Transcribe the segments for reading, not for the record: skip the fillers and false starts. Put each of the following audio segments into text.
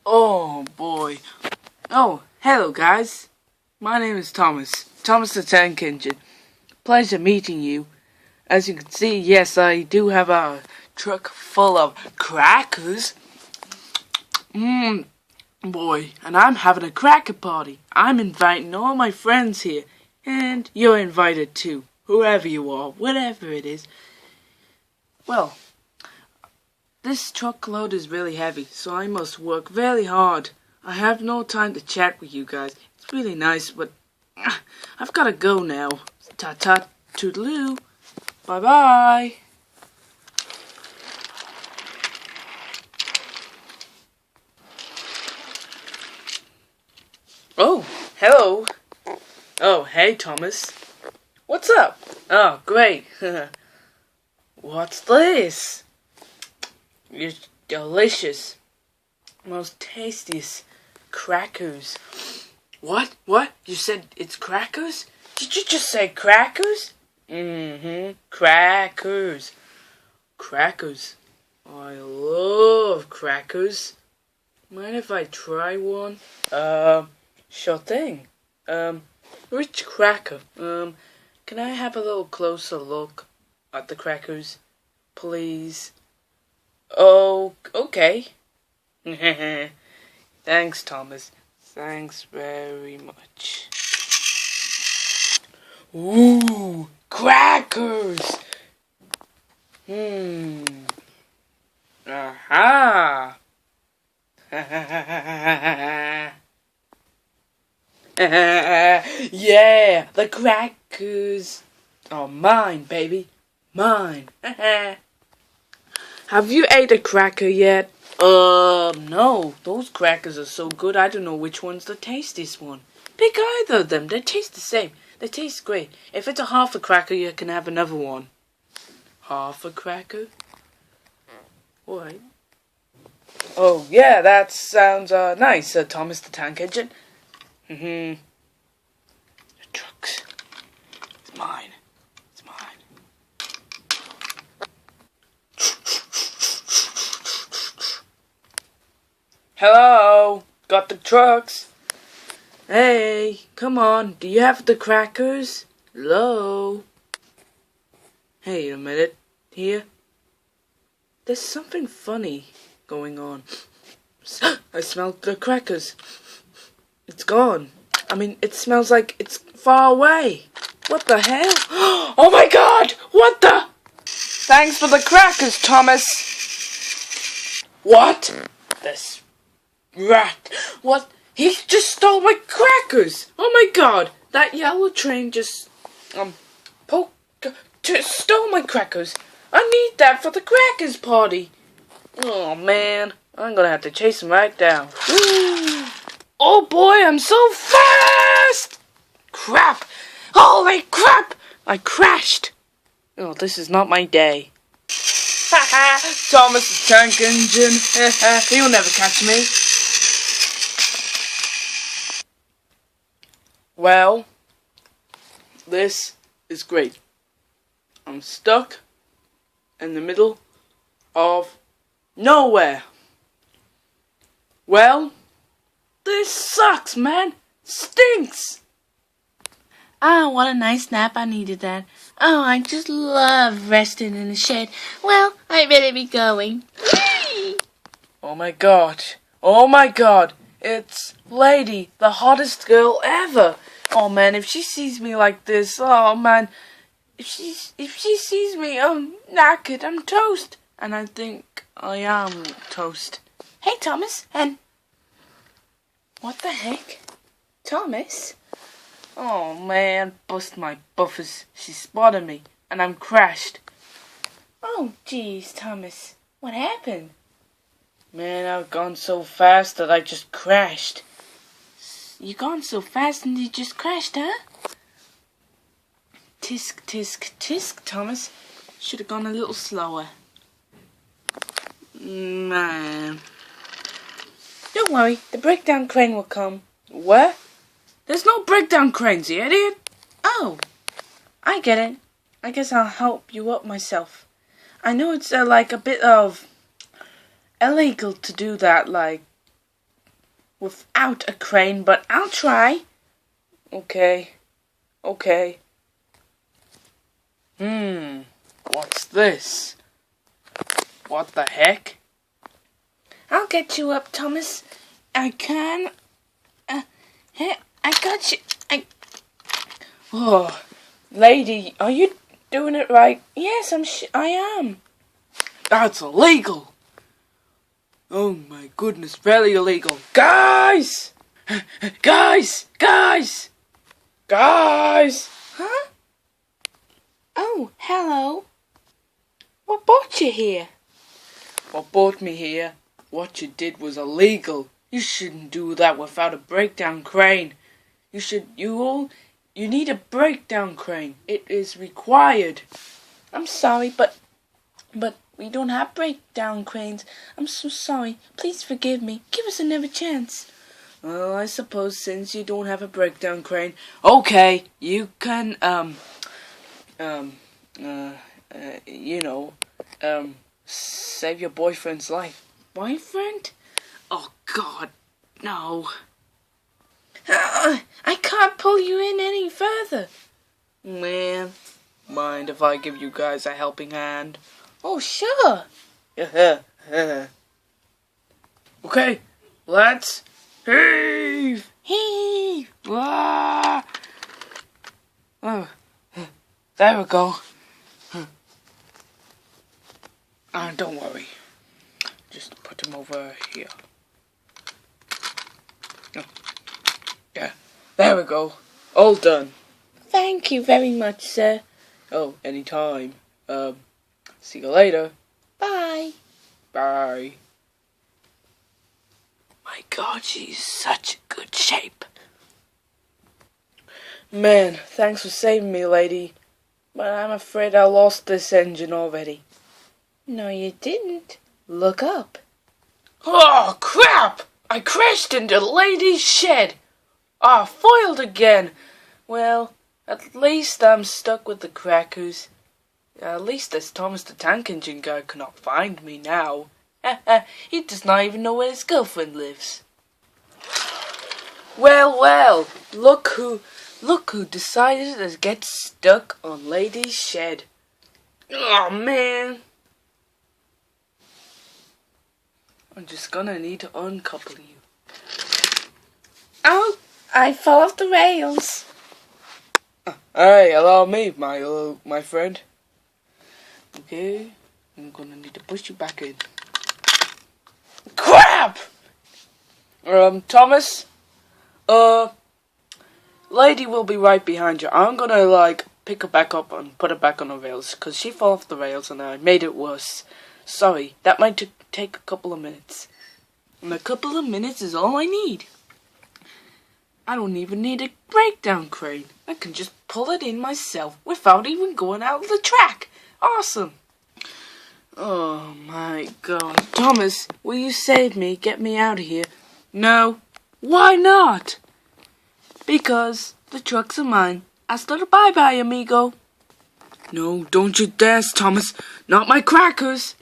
Oh boy. Oh, hello guys. My name is Thomas. Thomas the Tank Engine. Pleasure meeting you. As you can see, yes, I do have a truck full of crackers. Boy, and I'm having a cracker party. I'm inviting all my friends here. And you're invited too. Whoever you are, whatever it is. Well, this truckload is really heavy, so I must work very hard. I have no time to chat with you guys. It's really nice, but I've gotta go now. Ta-ta, toodaloo. Bye-bye. Oh, hello. Oh, hey, Thomas. What's up? Oh, great. What's this? It's delicious. Most tastiest crackers. What? What? You said it's crackers? Did you just say crackers? Crackers. Crackers. I love crackers. Mind if I try one? Sure thing. Which cracker? Can I have a little closer look at the crackers, please? Oh, okay. Thanks, Thomas. Thanks very much. Ooh, crackers! Aha! Yeah, the crackers are mine, baby. Mine. Have you ate a cracker yet? No. Those crackers are so good, I don't know which one's the tastiest one. Pick either of them. They taste the same. They taste great. If it's a half a cracker, you can have another one. Half a cracker? What? Oh, yeah, that sounds, nice, Thomas the Tank Engine. The trucks. It's mine. It's mine. Hello? Got the trucks? Hey, come on. Do you have the crackers? Hello? Hey, a minute. Here? There's something funny going on. I smelled the crackers. It's gone. I mean, it smells like it's far away. What the hell? Oh my god! What the? Thanks for the crackers, Thomas. What? This rat. What? He just stole my crackers. Oh my god. That yellow train just, stole my crackers. I need that for the crackers party. Oh man. I'm gonna have to chase him right down. Oh boy, I'm so fast! Crap! Holy crap! I crashed. Oh, this is not my day. Haha! Thomas the Tank Engine. He'll never catch me. Well, this is great. I'm stuck in the middle of nowhere. Well, this sucks, man. Stinks. Oh, what a nice nap. I needed that. Oh, I just love resting in the shed. Well, I better be going. Yay! Oh my god. Oh my god. It's Lady, the hottest girl ever. Oh man, if she sees me like this, oh man. If she sees me, I'm knackered, I'm toast. And I think I am toast. Hey, Thomas, and What the heck? Thomas? Oh man, bust my buffers. She spotted me, and I'm crashed. Oh, geez, Thomas. What happened? Man, I've gone so fast that I just crashed. You gone so fast and you just crashed, huh? Tisk, tisk, tisk, Thomas. Should have gone a little slower. Man. Don't worry, the breakdown crane will come. What? There's no breakdown cranes, you idiot. Oh, I get it. I guess I'll help you up myself. I know it's like a bit of illegal to do that, like without a crane, but I'll try. Okay. What's this? What the heck? I'll get you up, Thomas. I can. Hey, I got you. Oh, lady, are you doing it right? Yes, I am. That's illegal. Oh my goodness, very illegal. Guys! Guys! Huh? Oh, hello. What brought you here? What brought me here? What you did was illegal. You shouldn't do that without a breakdown crane. You need a breakdown crane. It is required. I'm sorry, but we don't have breakdown cranes. I'm so sorry. Please forgive me. Give us another chance. Well, I suppose since you don't have a breakdown crane, okay, you can, save your boyfriend's life. Boyfriend? Oh, God, no. I can't pull you in any further. Man, mind if I give you guys a helping hand? Oh, sure. Okay, let's heave! Heave! Ah! Oh, there we go. Don't worry. Just put him over here. Oh. Yeah, there we go. All done. Thank you very much, sir. Oh, anytime. See you later. Bye. Bye. My God, she's such good shape. Man, thanks for saving me, lady. But I'm afraid I lost this engine already. No, you didn't. Look up. Oh, crap! I crashed into the lady's shed. Foiled again. Well, at least I'm stuck with the crackers. At least this Thomas the Tank Engine guy cannot find me now. He does not even know where his girlfriend lives. Well, look who decided to get stuck on Lady's shed. Oh, man. I'm just gonna need to uncouple you. Oh, I fell off the rails. Hey, allow me, my friend. Okay, I'm gonna need to push you back in. Crap! Thomas? Lady will be right behind you. I'm gonna, pick her back up and put her back on the rails, because she fell off the rails and I made it worse. Sorry, that might take a couple of minutes. And a couple of minutes is all I need. I don't even need a breakdown crane. I can just pull it in myself without even going out of the track. Awesome. Oh my God. Thomas, will you save me? Get me out of here. No. Why not? Because the trucks are mine. Hasta the bye-bye, amigo. No, don't you dare, Thomas. Not my crackers.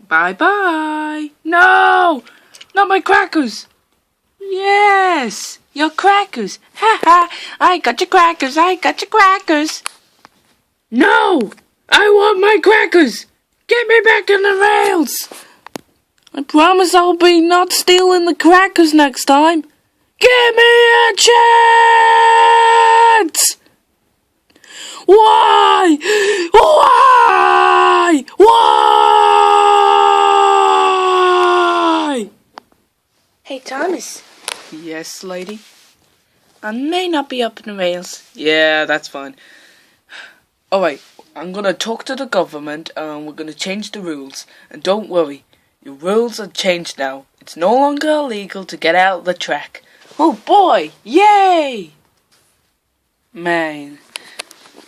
Bye-bye. No! Not my crackers. Yes, your crackers. Ha ha! I got your crackers. No! I want my crackers. Get me back on the rails. I promise I'll be not stealing the crackers next time. Give me a chance! Why? Hey, Thomas. Yes, lady? I may not be up in the rails. Yeah, that's fine. Alright, I'm gonna talk to the government and we're gonna change the rules. And don't worry, your rules are changed now. It's no longer illegal to get out of the track. Oh boy! Yay! Man,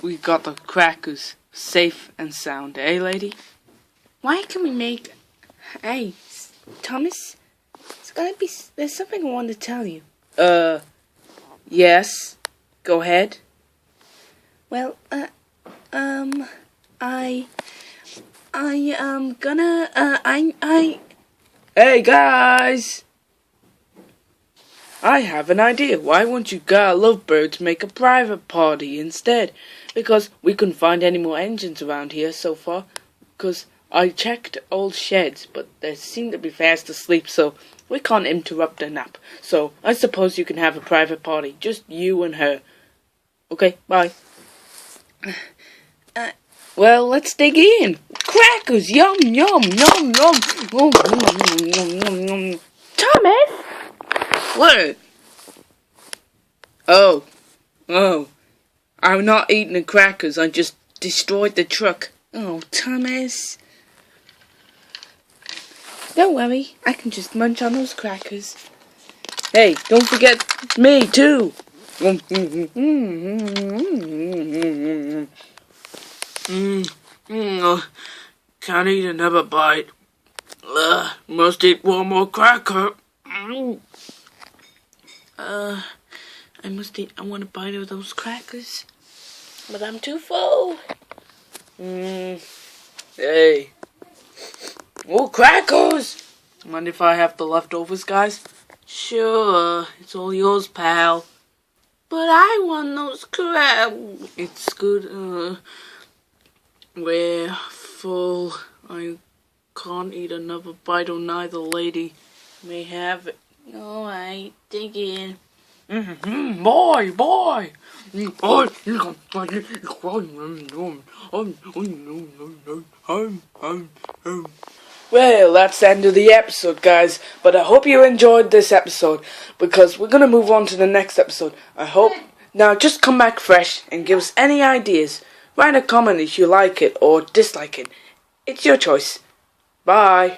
we got the crackers safe and sound, eh, lady? Why can we make... Hey, Thomas? There's something I want to tell you. Yes. Go ahead. Well, I am gonna, Hey, guys! I have an idea. Why won't you girl lovebirds make a private party instead? Because we couldn't find any more engines around here so far. Because I checked old sheds, but they seem to be fast asleep, so we can't interrupt their nap. So I suppose you can have a private party, just you and her. Okay, bye. Well, let's dig in. Crackers, yum, yum, yum, yum. Oh, yum, yum, yum, yum. Thomas? What? Oh. I'm not eating the crackers. I just destroyed the truck. Oh, Thomas. Don't worry. I can just munch on those crackers. Hey, don't forget me, too. Can't eat another bite. Must eat one more cracker. I want a bite of those crackers. But I'm too full. Hey. Oh, crackers! Mind if I have the leftovers, guys? Sure, it's all yours, pal. But I want those crackers. It's good, we're full. I can't eat another bite or neither lady may have it. Alright, dig in. Boy! Well, that's the end of the episode, guys. But I hope you enjoyed this episode, because we're going to move on to the next episode. I hope. Now, just come back fresh and give us any ideas. Write a comment if you like it or dislike it. It's your choice. Bye.